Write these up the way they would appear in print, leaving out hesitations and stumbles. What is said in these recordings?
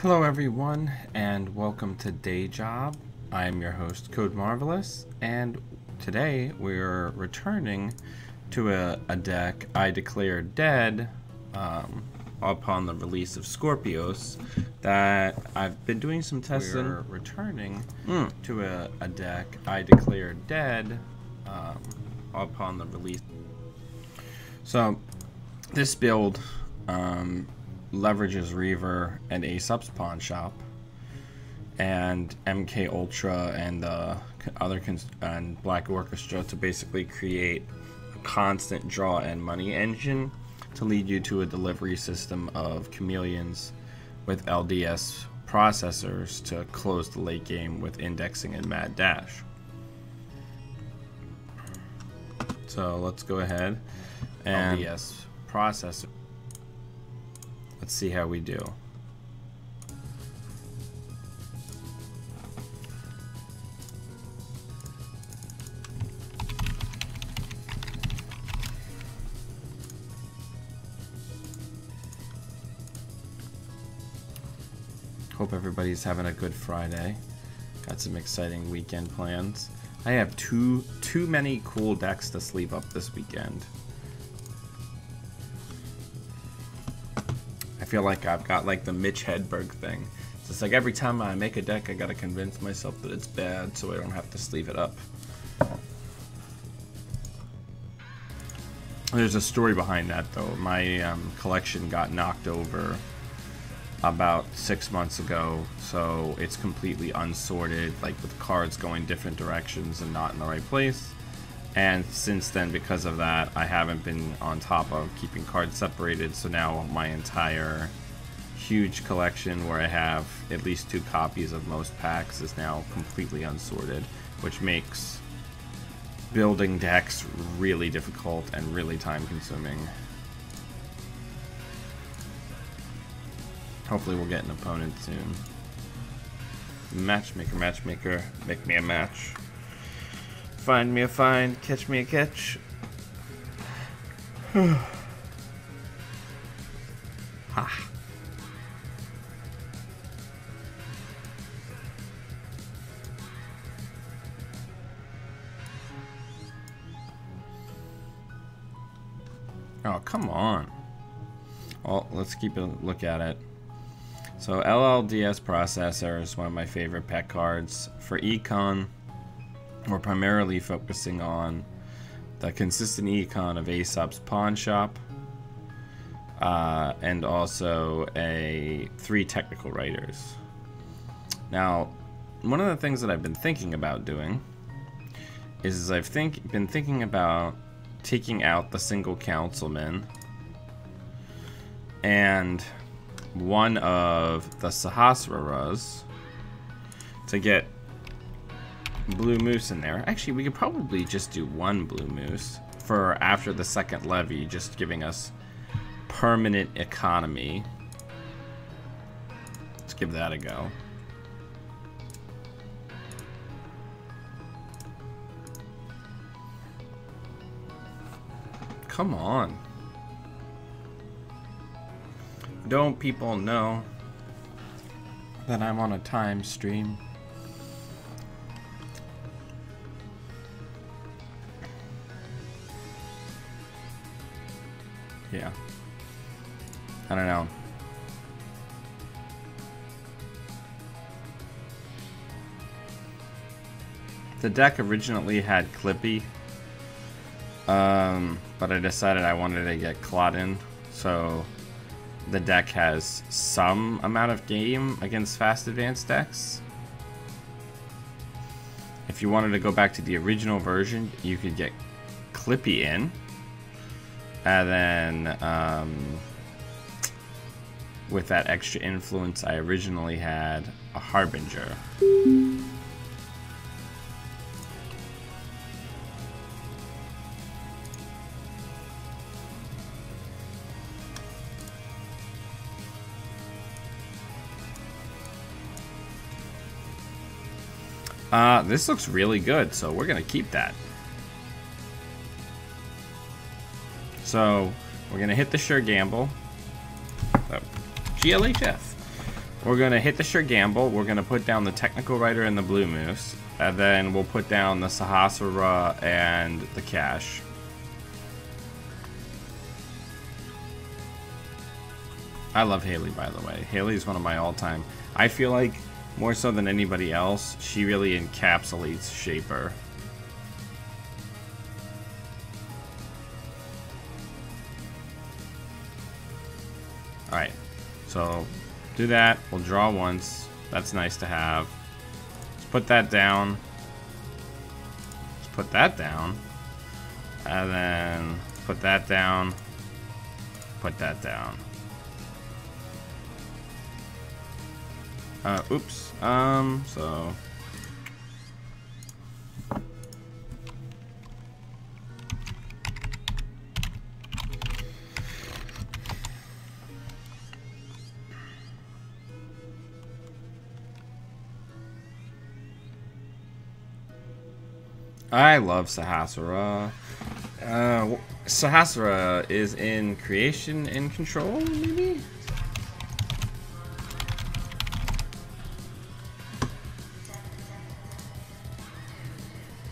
Hello everyone, and welcome to Day Job. I am your host, Code Marvelous, and today we're returning to a deck I declared dead upon the release of Scorpios that I've been doing some testing. We're returning to a deck I declared dead upon the release. So this build leverages Reaver and Aesop's Pawn Shop and MK Ultra and and Black Orchestra to basically create a constant draw and money engine to lead you to a delivery system of chameleons with LDS processors to close the late game with indexing and mad dash. So let's go ahead and LDS processor. Let's see how we do. Hope everybody's having a good Friday. Got some exciting weekend plans. I have too many cool decks to sleeve up this weekend. I feel like I've got like the Mitch Hedberg thing. So it's like every time I make a deck, I gotta convince myself that it's bad so I don't have to sleeve it up. There's a story behind that though. My collection got knocked over about 6 months ago, so it's completely unsorted, like with cards going different directions and not in the right place. And since then, because of that, I haven't been on top of keeping cards separated, so now my entire huge collection, where I have at least 2 copies of most packs, is now completely unsorted, which makes building decks really difficult and really time consuming. Hopefully we'll get an opponent soon. Matchmaker, make me a match. Find me a find, catch me a catch. Ha. Oh, come on. Well, let's keep a look at it. So LLDS processor is one of my favorite pet cards. For econ, we're primarily focusing on the consistent econ of Aesop's Pawn Shop, and also 3 technical writers. Now, one of the things that I've been thinking about doing is been thinking about taking out the single councilman and one of the Sahasraras to get Blue Moose in there. Actually, we could probably just do 1 Blue Moose for after the second levy, just giving us permanent economy. Let's give that a go. Come on. Don't people know that I'm on a time stream? Yeah. I don't know. The deck originally had Clippy, but I decided I wanted to get Clodden, so the deck has some amount of game against fast advanced decks. If you wanted to go back to the original version, you could get Clippy in, and then with that extra influence, I originally had a Harbinger. This looks really good, so we're gonna keep that. So we're gonna hit the sure gamble. Oh, GLHF. We're going to hit the Sure Gamble. We're going to put down the Technical Writer and the Blue Moose. And then we'll put down the Sahasrara and the Cash. I love Hayley, by the way. Hayley's one of my all-time. I feel like, more so than anybody else, she really encapsulates Shaper. Alright, so do that. We'll draw once. That's nice to have. Let's put that down. Let's put that down. And then put that down. Put that down. Oops. So... I love Sahasrara. Sahasrara is in Creation and Control, maybe?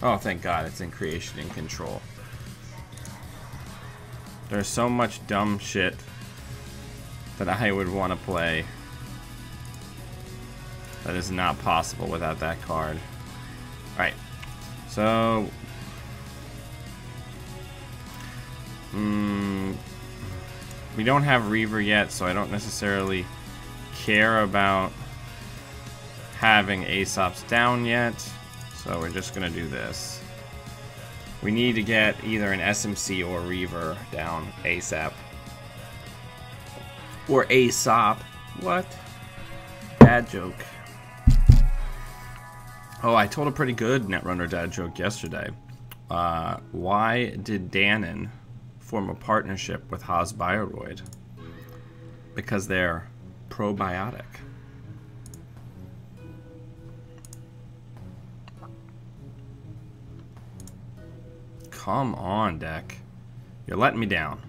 Oh, thank God, it's in Creation and Control. There's so much dumb shit that I would want to play that is not possible without that card. Alright. So, we don't have Reaver yet, so I don't necessarily care about having Aesop's down yet. So we're just gonna do this. We need to get either an SMC or Reaver down ASAP. Or Aesop. What? Bad joke. Oh, I told a pretty good Netrunner dad joke yesterday. Why did Danon form a partnership with Hasbioroid? Because they're probiotic. Come on, deck. You're letting me down.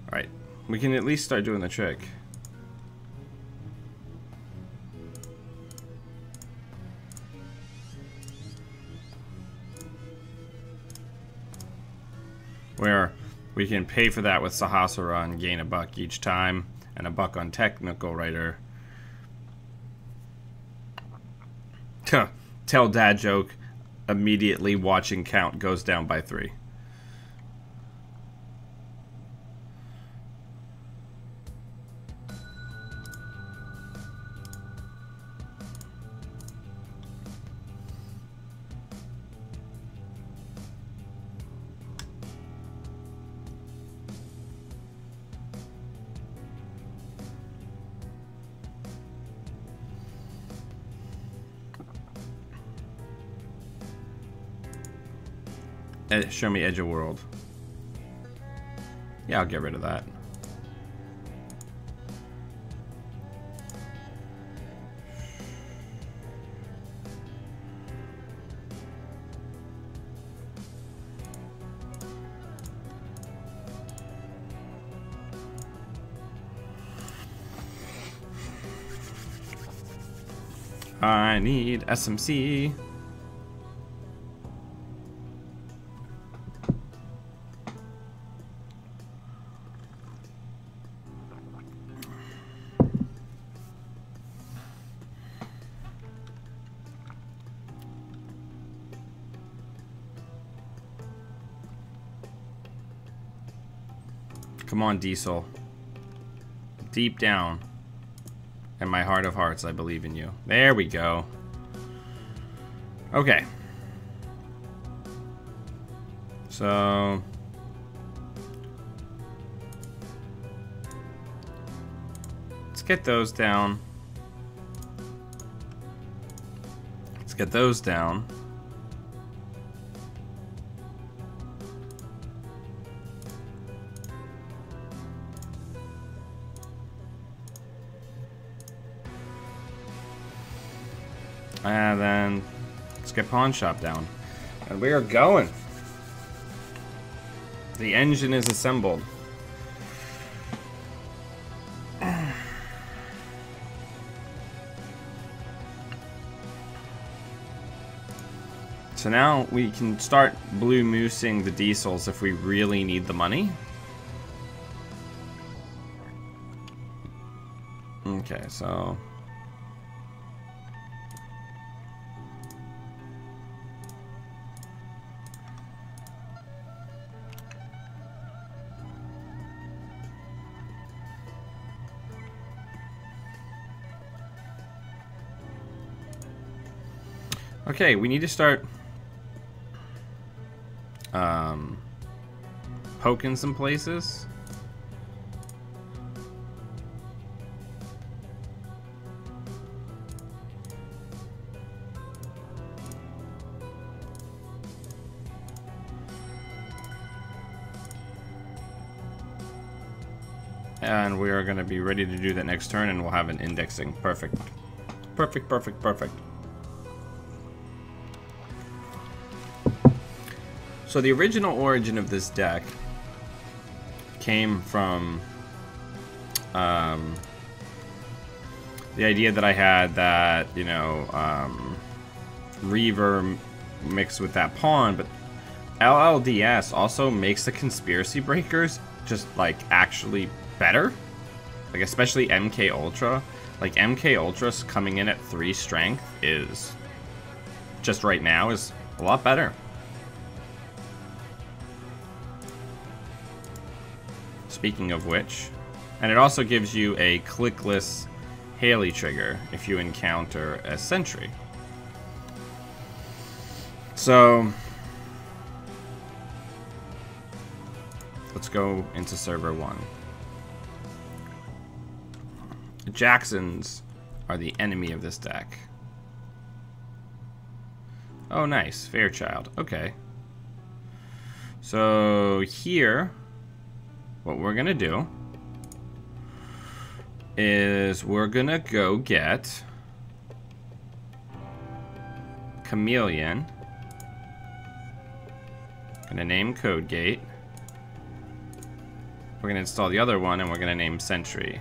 Alright, we can at least start doing the trick. Where we can pay for that with Sahasrara and gain a buck each time, and a buck on Technical Writer. Tell dad joke, immediately watching count goes down by 3. Show me Edge of World. Yeah, I'll get rid of that. I need SMC. Come on, Diesel. Deep down in my heart of hearts, I believe in you. There we go. Okay. So... let's get those down. Let's get those down. And then let's get Pawn Shop down. And we are going. The engine is assembled. So now we can start blue moosing the diesels if we really need the money. Okay, so... Okay, we need to start poking some places. And we are going to be ready to do that next turn, and we'll have an indexing. Perfect. Perfect, perfect, perfect. So the original origin of this deck came from the idea that I had that, you know, Reaver mixed with that pawn, but LLDS also makes the Conspiracy Breakers just, like, actually better. Like, especially MK Ultra. Like, MK Ultra's coming in at 3 strength is, just right now, is a lot better. Speaking of which, and it also gives you a clickless Hayley trigger if you encounter a sentry. So, let's go into server 1. The Jacksons are the enemy of this deck. Oh, nice. Fairchild. Okay. So, here... what we're gonna do is we're gonna go get Chameleon. Gonna name Code Gate. We're gonna install the other one and we're gonna name Sentry.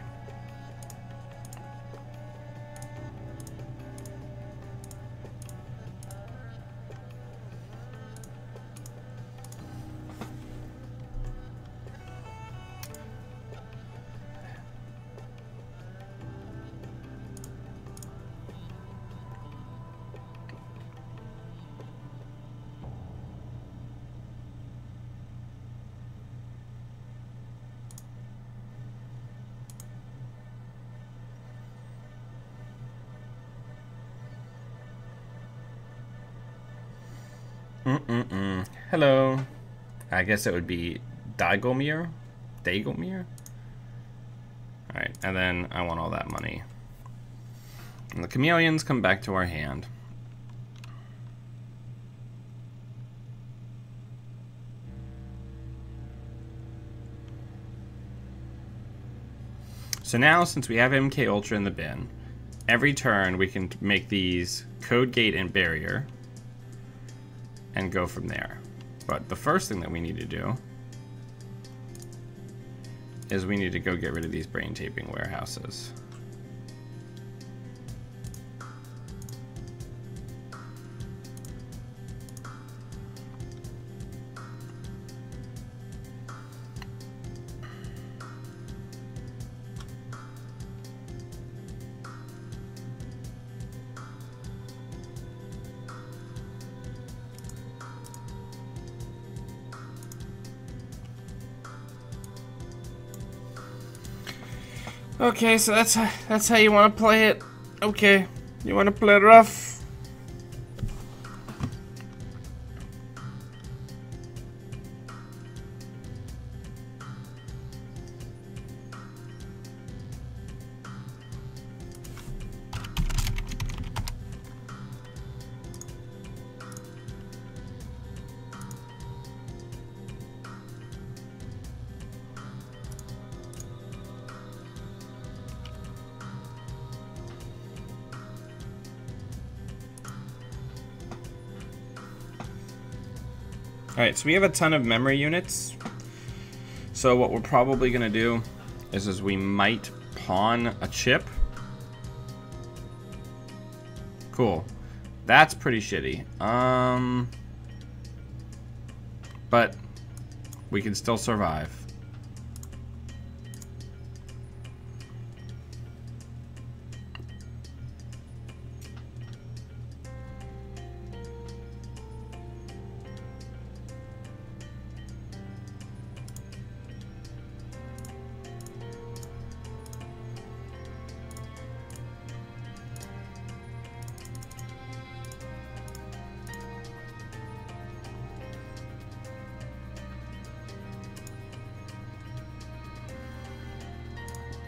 Hello. I guess it would be Dagomir? Dagomir? Alright, and then I want all that money. And the chameleons come back to our hand. So now, since we have MK Ultra in the bin, every turn we can make these Code Gate and Barrier and go from there. But the first thing that we need to do is we need to go get rid of these brain taping warehouses. Okay, so that's how you want to play it. Okay, you want to play it rough. Alright, so we have a ton of memory units. So what we're probably going to do is we might pawn a chip. Cool. That's pretty shitty. But we can still survive.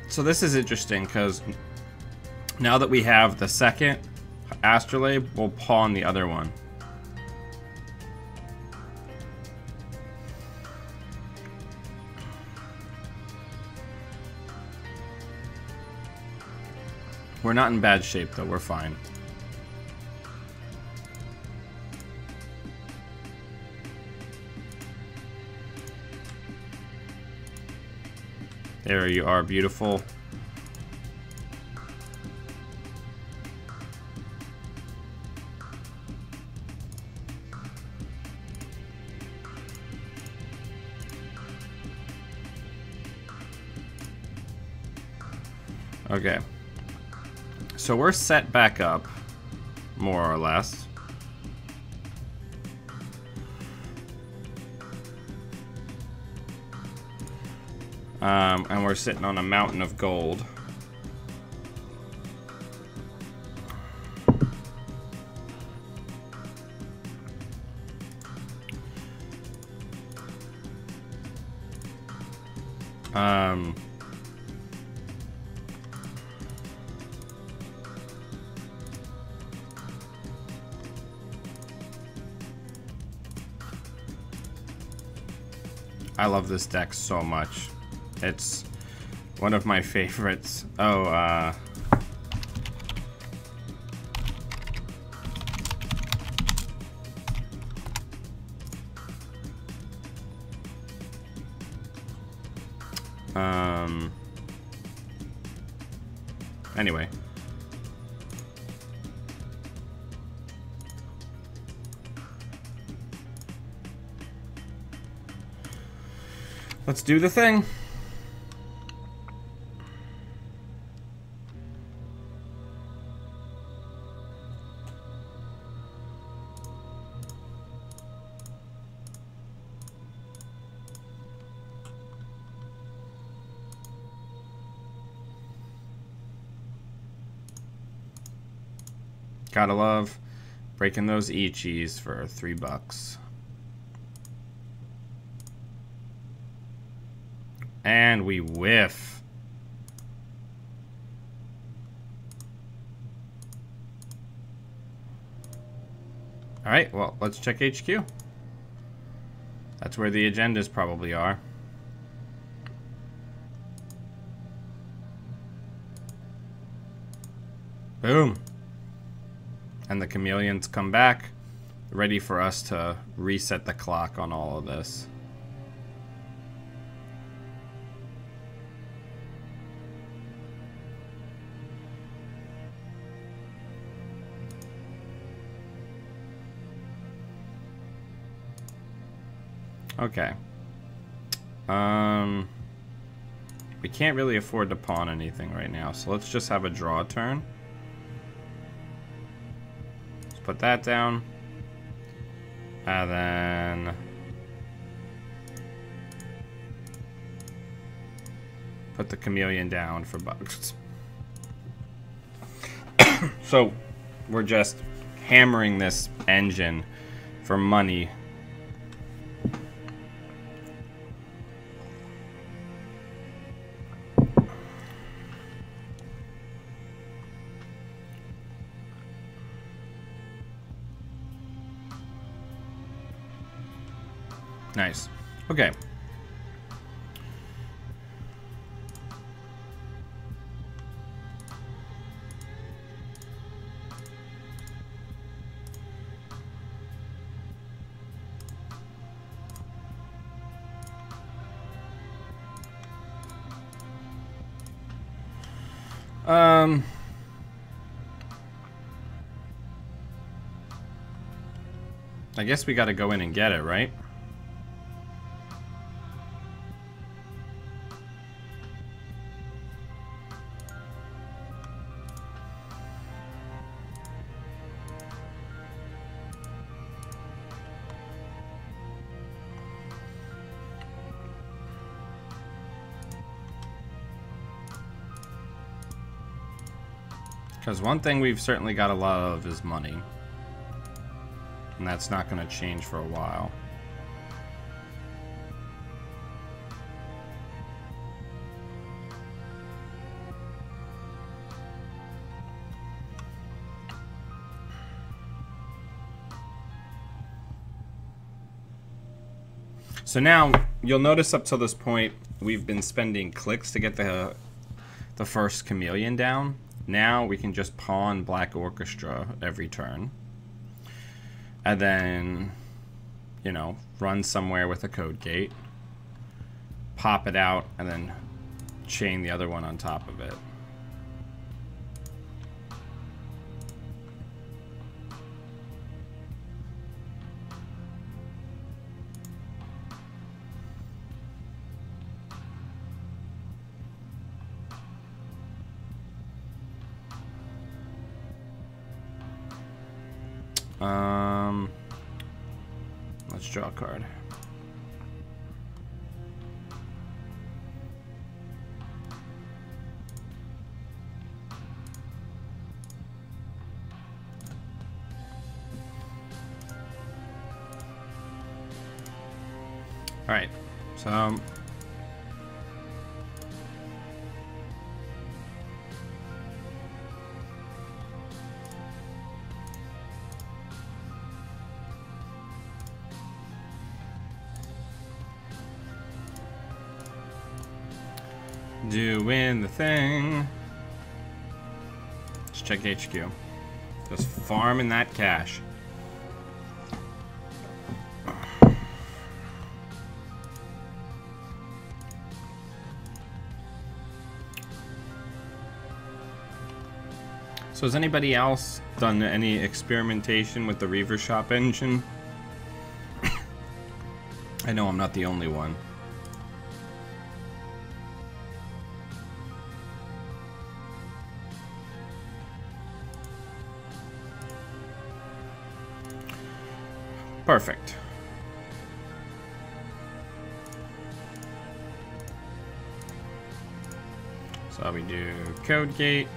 So this is interesting because now that we have the second astrolabe, we'll pawn the other one. We're not in bad shape though, we're fine. There you are, beautiful. Okay. So we're set back up, more or less. And we're sitting on a mountain of gold. I love this deck so much. It's one of my favorites. Oh, anyway. Let's do the thing. Gotta love breaking those Ichis for $3. And we whiff. Alright, well, let's check HQ. That's where the agendas probably are. Boom. And the chameleons come back, ready for us to reset the clock on all of this. Okay. We can't really afford to pawn anything right now, so let's just have a draw turn. Let's put that down. And then put the chameleon down for bugs. So we're just hammering this engine for money. Nice. Okay. I guess we gotta go in and get it, right? Because one thing we've certainly got a lot of is money. And that's not going to change for a while. So now, you'll notice up till this point, we've been spending clicks to get the first chameleon down. Now we can just pawn Black Orchestra every turn. And then, you know, run somewhere with a code gate. Pop it out, and then chain the other one on top of it. Let's draw a card. All right, so doing the thing. Let's check HQ. Just farming that cash. So has anybody else done any experimentation with the Reaver Shop engine? I know I'm not the only one. Perfect. So we do code gate,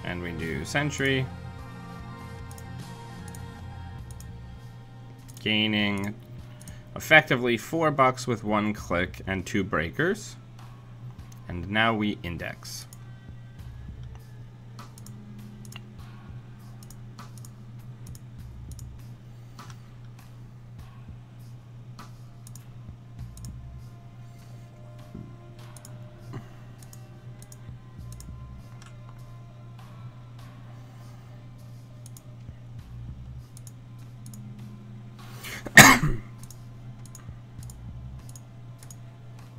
and we do sentry, gaining effectively $4 with 1 click and 2 breakers, and now we index.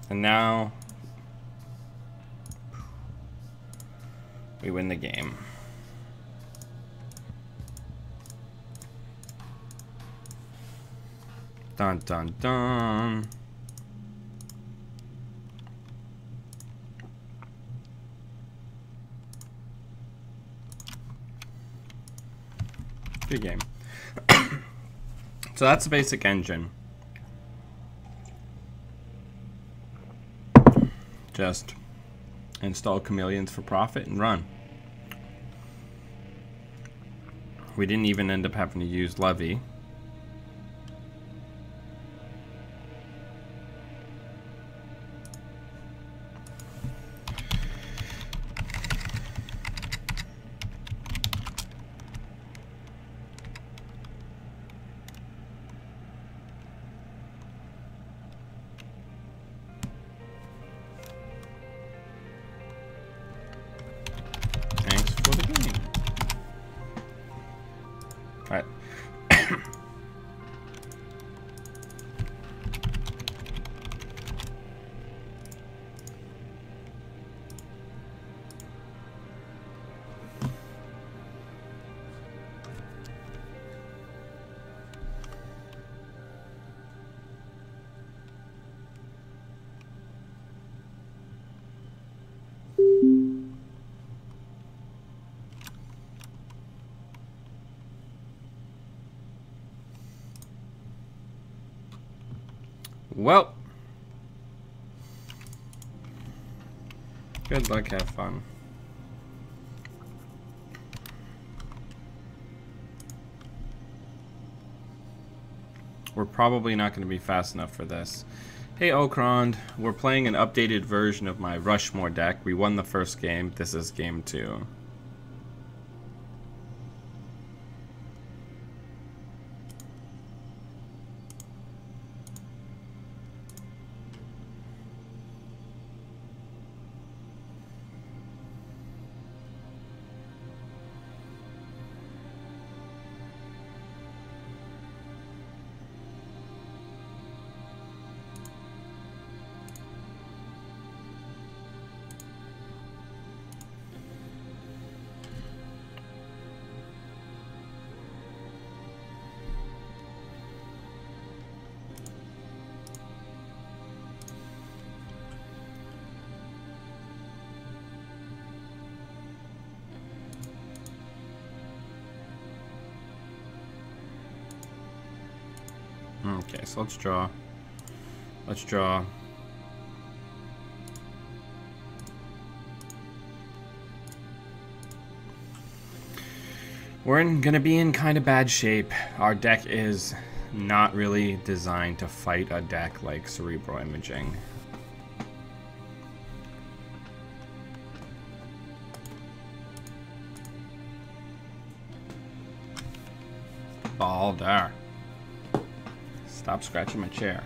And now we win the game. Dun dun dun. Good game. So that's the basic engine. Just install chameleons for profit and run. We didn't even end up having to use Levy. All right. Well, good luck, have fun. We're probably not going to be fast enough for this. Hey Okrond, we're playing an updated version of my Rushmore deck. We won the first game. This is game 2. Okay, so let's draw. Let's draw. We're gonna be in kind of bad shape. Our deck is not really designed to fight a deck like Cerebral Imaging. Ball there. Stop scratching my chair.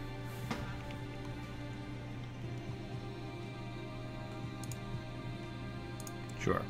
Sure.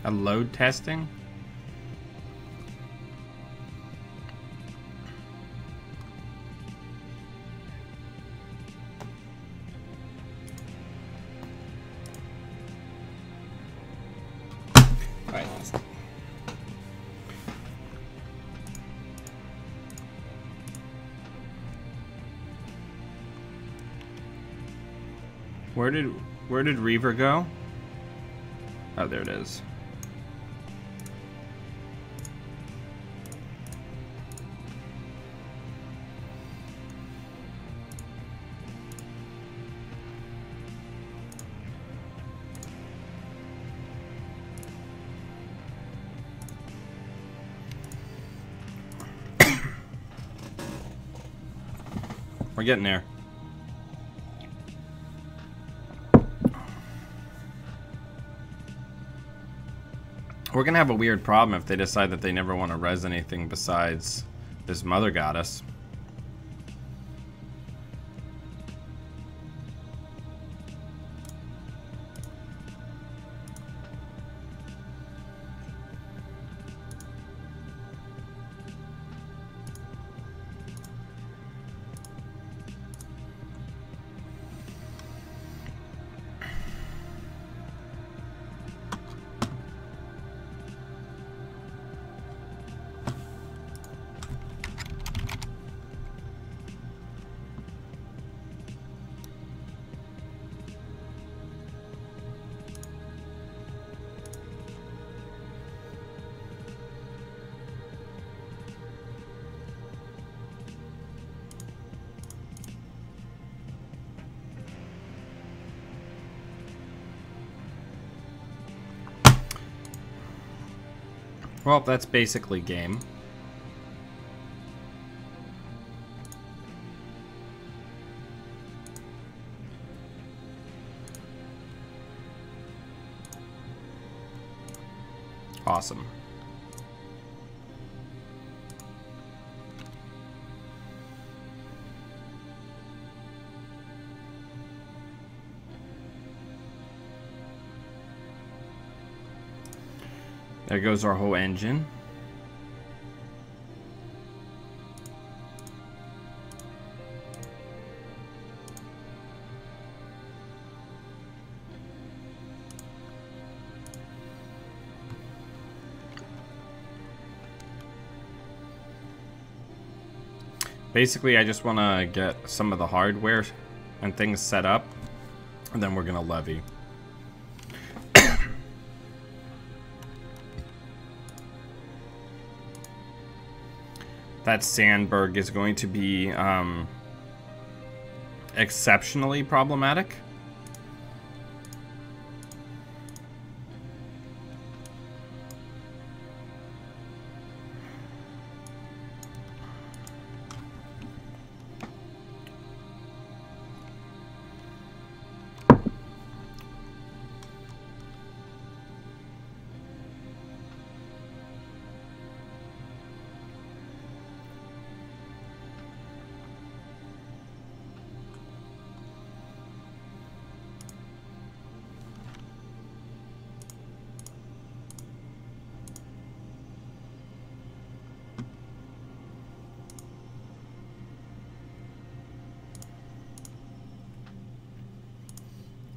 A load testing? Right. Where did Reaver go? Oh, there it is. We're getting there. We're gonna have a weird problem if they decide that they never want to res anything besides this Mother Goddess. Well, that's basically game. Awesome. There goes our whole engine. Basically, I just want to get some of the hardware and things set up, and then we're going to levy. That Sandberg is going to be exceptionally problematic.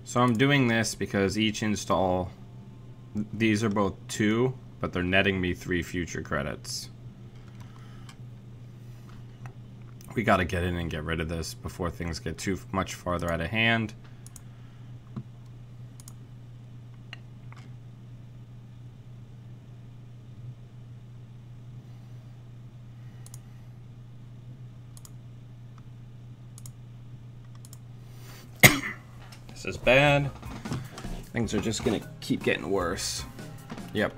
So I'm doing this because each install, these are both 2, but they're netting me 3 future credits. We got to get in and get rid of this before things get too much farther out of hand. This is bad. Things are just gonna keep getting worse. Yep.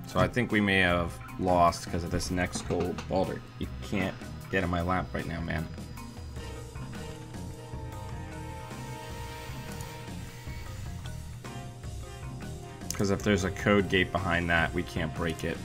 So I think we may have lost because of this next gold. Balder, you can't get in my lap right now, man. Because if there's a code gate behind that, we can't break it.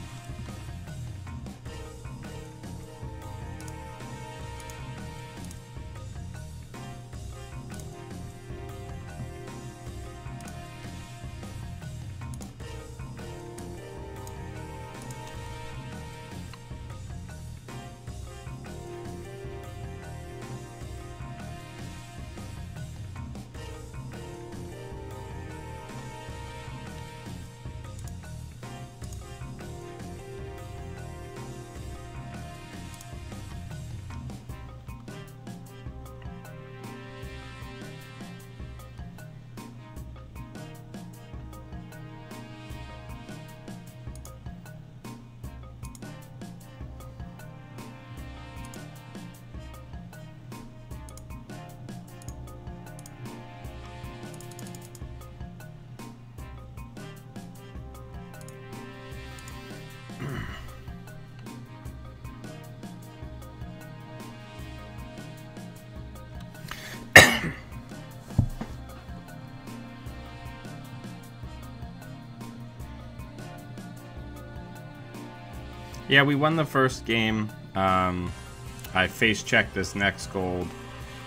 Yeah, we won the first game. I face-checked this next gold,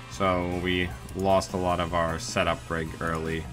so we lost a lot of our setup rig early.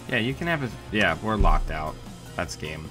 Yeah, you can have it. Yeah, we're locked out. That's game.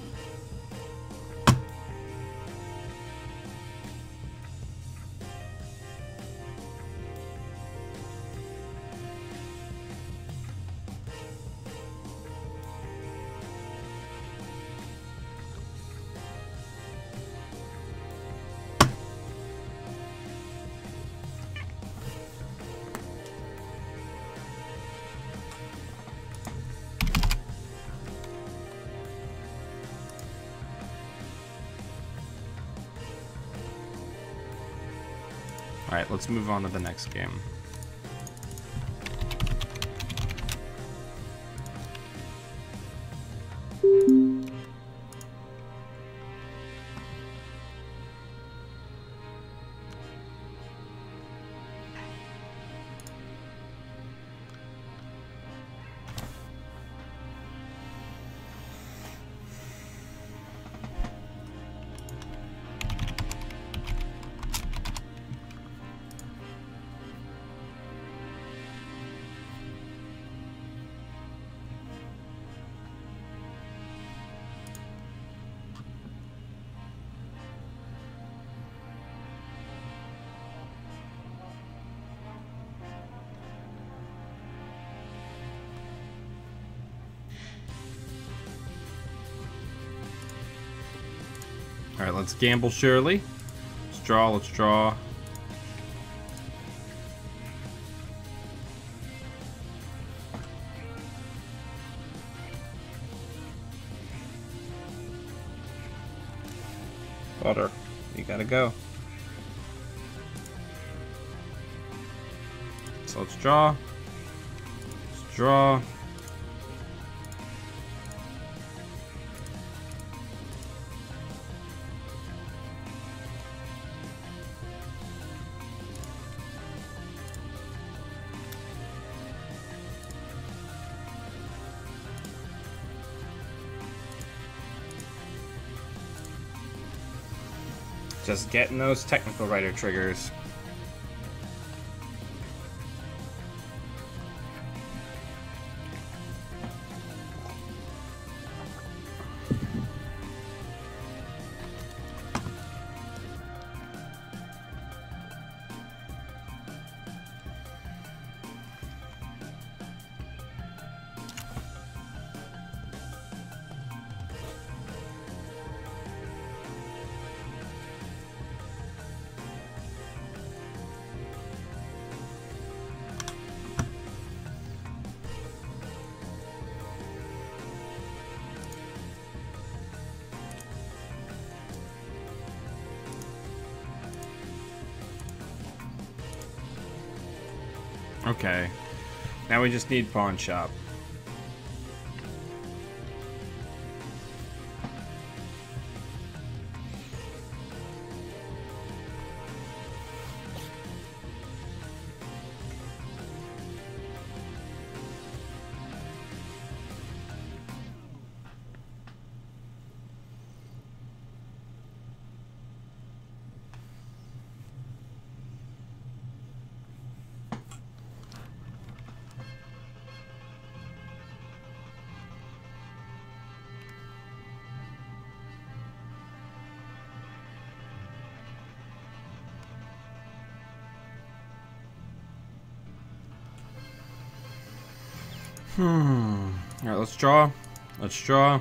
Alright, let's move on to the next game. Alright, let's gamble Shirley. Let's draw, let's draw. Butter, you gotta go. So let's draw. Let's draw. Just getting those technical writer triggers. Okay, now we just need pawn shop. Alright, let's draw. Let's draw.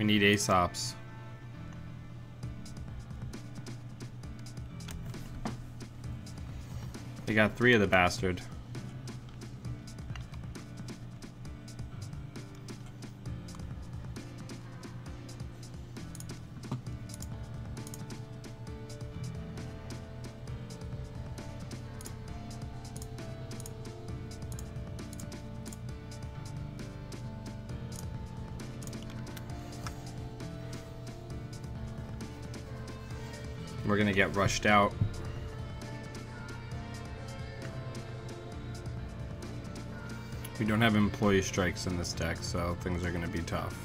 We need Aesops. They got 3 of the bastard. We're gonna get rushed out. We don't have employee strikes in this deck, so things are gonna be tough.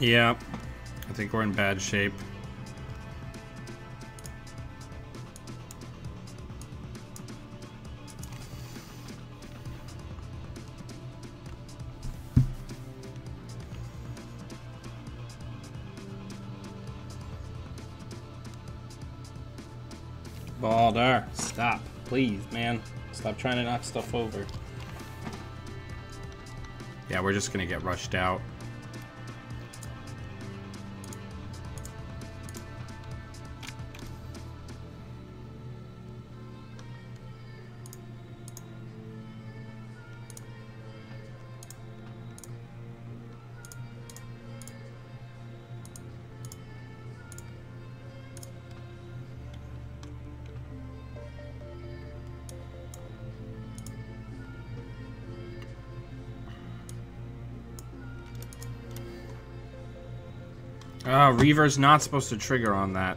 Yeah, I think we're in bad shape. Balder, stop, please, man. Stop trying to knock stuff over. Yeah, we're just gonna get rushed out. Reaver's not supposed to trigger on that.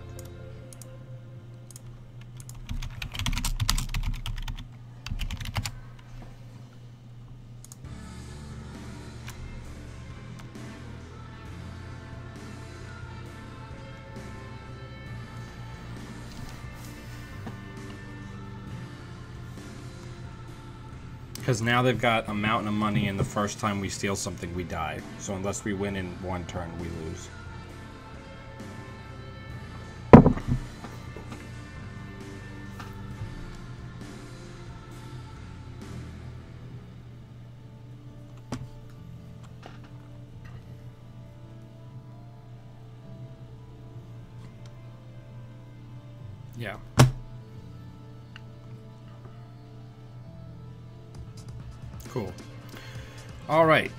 Because now they've got a mountain of money, and the first time we steal something, we die. So unless we win in one turn, we lose. Yeah. Cool. All right.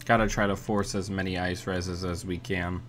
Gotta try to force as many ice reses as we can.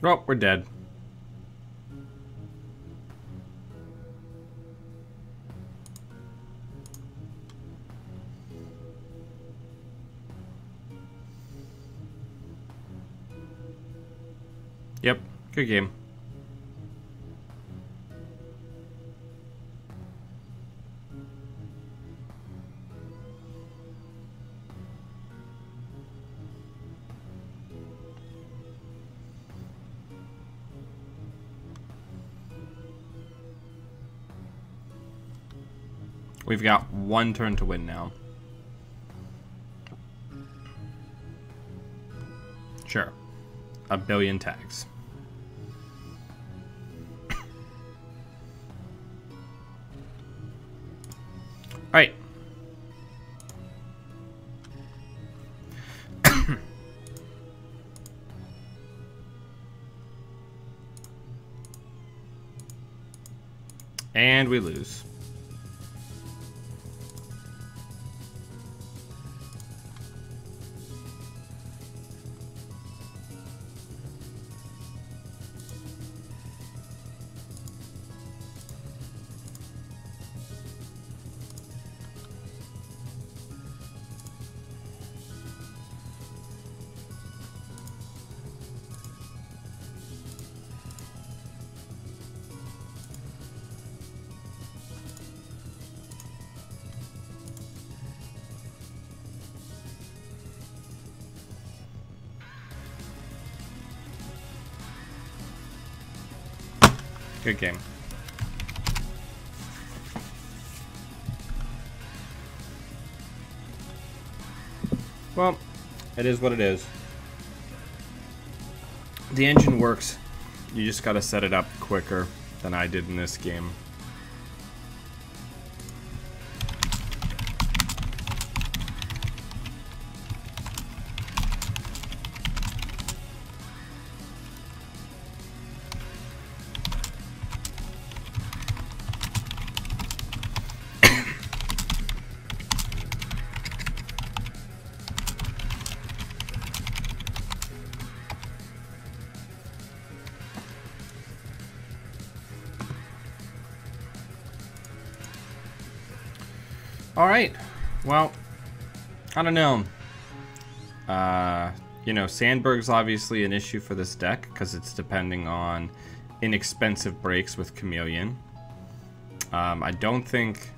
Oh, we're dead. Yep, good game. We've got one turn to win now. Sure. A billion tags. Alright. And we lose. Good game. Well, it is what it is. The engine works. You just gotta set it up quicker than I did in this game. Alright, well, I don't know. You know, Sandberg's obviously an issue for this deck because it's depending on inexpensive breaks with Chameleon. I don't think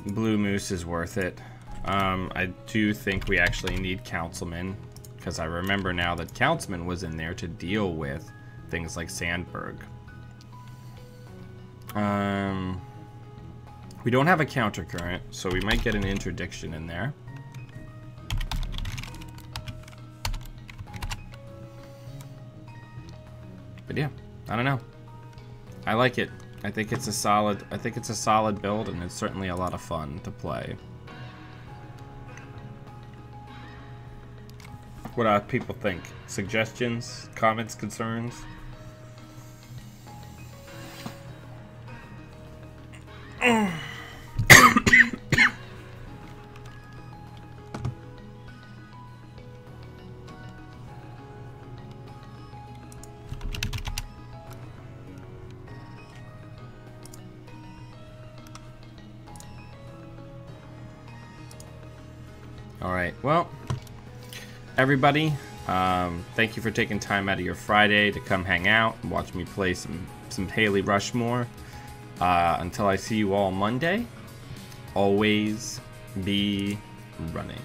Blue Moose is worth it. I do think we actually need Councilman because I remember now that Councilman was in there to deal with things like Sandberg. We don't have a counter current, so we might get an interdiction in there. But yeah, I don't know. I like it. I think it's a solid build, and it's certainly a lot of fun to play. What do people think? Suggestions, comments, concerns? Alright, well, everybody, thank you for taking time out of your Friday to come hang out and watch me play some Hayley Rushmore. Until I see you all Monday, always be running.